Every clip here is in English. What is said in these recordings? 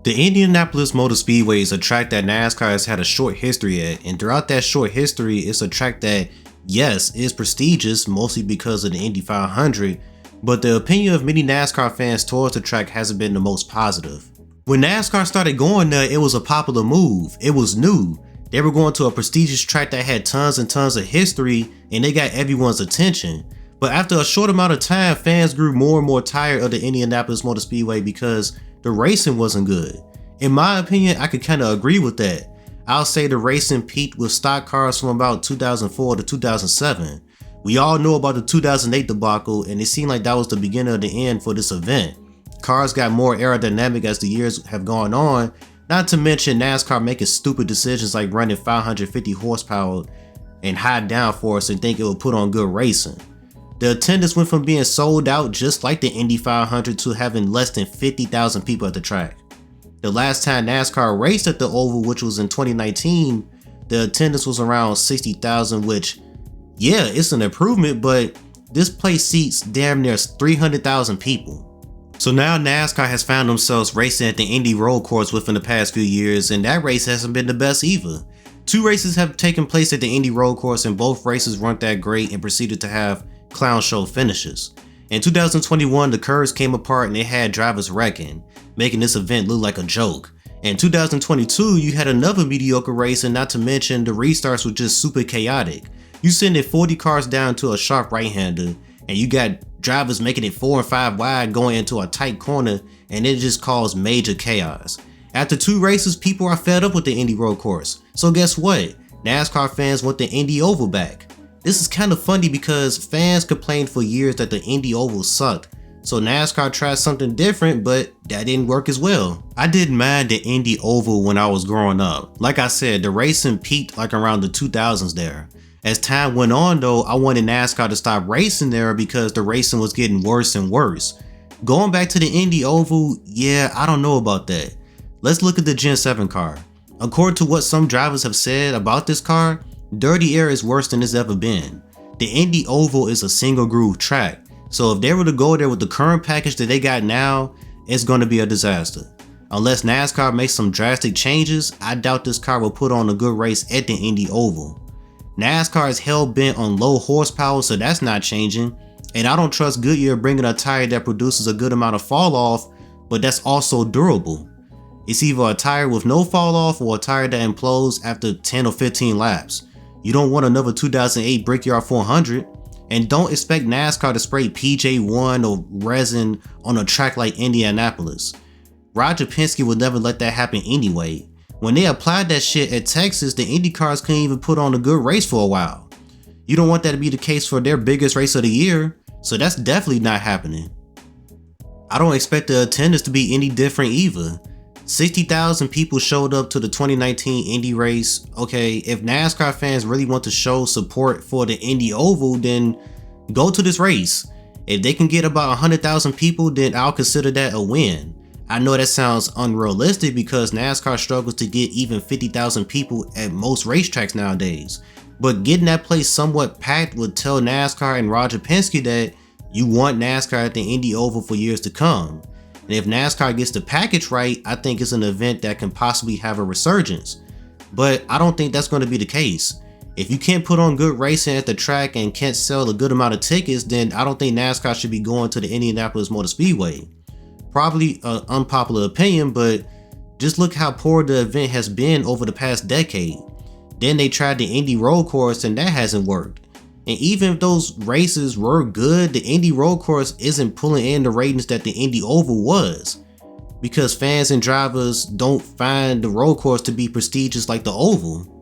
The Indianapolis Motor Speedway is a track that NASCAR has had a short history at, and throughout that short history, it's a track that, yes, is prestigious, mostly because of the Indy 500, but the opinion of many NASCAR fans towards the track hasn't been the most positive. When NASCAR started going there, it was a popular move. It was new. They were going to a prestigious track that had tons and tons of history, and they got everyone's attention. But after a short amount of time, fans grew more and more tired of the Indianapolis Motor Speedway because the racing wasn't good. In my opinion, I could kind of agree with that. I'll say the racing peaked with stock cars from about 2004 to 2007. We all know about the 2008 debacle, and it seemed like that was the beginning of the end for this event. Cars got more aerodynamic as the years have gone on, not to mention NASCAR making stupid decisions like running 550 horsepower and high downforce and think it would put on good racing. The attendance went from being sold out just like the Indy 500 to having less than 50,000 people at the track. The last time NASCAR raced at the Oval, which was in 2019, the attendance was around 60,000, which, yeah, it's an improvement, but this place seats damn near 300,000 people. So now NASCAR has found themselves racing at the Indy road course within the past few years, and that race hasn't been the best either. Two races have taken place at the Indy road course, and both races weren't that great and proceeded to have clown show finishes. In 2021, the curves came apart and they had drivers wrecking, making this event look like a joke. In 2022, you had another mediocre race, and not to mention the restarts were just super chaotic. You sending 40 cars down to a sharp right-hander, and you got drivers making it 4 and 5 wide going into a tight corner, and it just caused major chaos. After two races, people are fed up with the Indy road course. So guess what? NASCAR fans want the Indy Oval back. This is kind of funny because fans complained for years that the Indy Oval sucked. So NASCAR tried something different, but that didn't work as well. I didn't mind the Indy Oval when I was growing up. Like I said, the racing peaked like around the 2000s there. As time went on though, I wanted NASCAR to stop racing there because the racing was getting worse and worse. Going back to the Indy Oval, yeah, I don't know about that. Let's look at the Gen 7 car. According to what some drivers have said about this car, dirty air is worse than it's ever been. The Indy Oval is a single groove track, so if they were to go there with the current package that they got now, it's going to be a disaster. Unless NASCAR makes some drastic changes, I doubt this car will put on a good race at the Indy Oval. NASCAR is hell bent on low horsepower, so that's not changing, and I don't trust Goodyear bringing a tire that produces a good amount of fall off, but that's also durable. It's either a tire with no fall off or a tire that implodes after 10 or 15 laps. You don't want another 2008 Brickyard 400, and don't expect NASCAR to spray PJ1 or resin on a track like Indianapolis. Roger Penske would never let that happen anyway. When they applied that shit at Texas, the Indy cars couldn't even put on a good race for a while. You don't want that to be the case for their biggest race of the year, so that's definitely not happening. I don't expect the attendance to be any different either. 60,000 people showed up to the 2019 Indy race. Okay, if NASCAR fans really want to show support for the Indy Oval, then go to this race. If they can get about 100,000 people, then I'll consider that a win. I know that sounds unrealistic because NASCAR struggles to get even 50,000 people at most racetracks nowadays. But getting that place somewhat packed would tell NASCAR and Roger Penske that you want NASCAR at the Indy Oval for years to come. And if NASCAR gets the package right, I think it's an event that can possibly have a resurgence. But I don't think that's going to be the case. If you can't put on good racing at the track and can't sell a good amount of tickets, then I don't think NASCAR should be going to the Indianapolis Motor Speedway. Probably an unpopular opinion, but just look how poor the event has been over the past decade. Then they tried the Indy road course and that hasn't worked. And even if those races were good, the Indy road course isn't pulling in the ratings that the Indy Oval was, because fans and drivers don't find the road course to be prestigious like the Oval.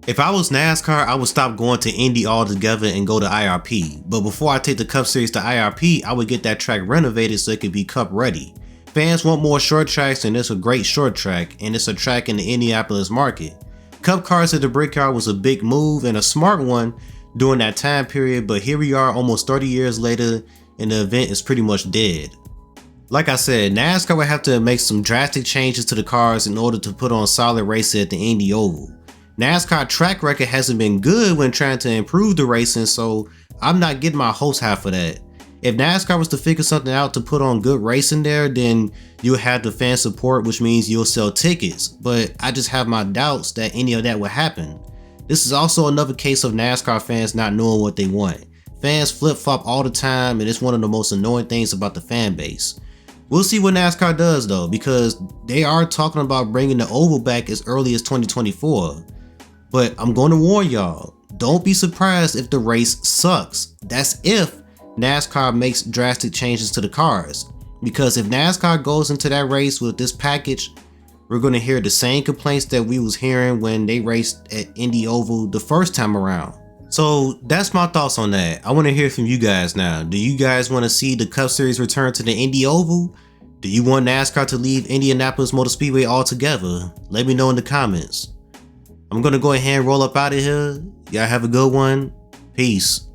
If I was NASCAR, I would stop going to Indy altogether and go to IRP. But before I take the Cup Series to IRP, I would get that track renovated so it could be Cup ready. Fans want more short tracks, and it's a great short track, and it's a track in the Indianapolis market. Cup cars at the Brickyard was a big move and a smart one during that time period, but here we are almost 30 years later and the event is pretty much dead. Like I said, NASCAR would have to make some drastic changes to the cars in order to put on solid racing at the Indy Oval. NASCAR track record hasn't been good when trying to improve the racing, so I'm not getting my hopes high for that. If NASCAR was to figure something out to put on good racing there, then you'll have the fan support, which means you'll sell tickets. But I just have my doubts that any of that would happen. This is also another case of NASCAR fans not knowing what they want. Fans flip-flop all the time, and it's one of the most annoying things about the fan base. We'll see what NASCAR does though, because they are talking about bringing the oval back as early as 2024. But I'm going to warn y'all, don't be surprised if the race sucks. That's if NASCAR makes drastic changes to the cars, because if NASCAR goes into that race with this package, we're going to hear the same complaints that we was hearing when they raced at Indy Oval the first time around. So that's my thoughts on that. I want to hear from you guys now. Do you guys want to see the Cup Series return to the Indy Oval? Do you want NASCAR to leave Indianapolis Motorspeedway altogether? Let me know in the comments. I'm going to go ahead and roll up out of here. Y'all have a good one. Peace.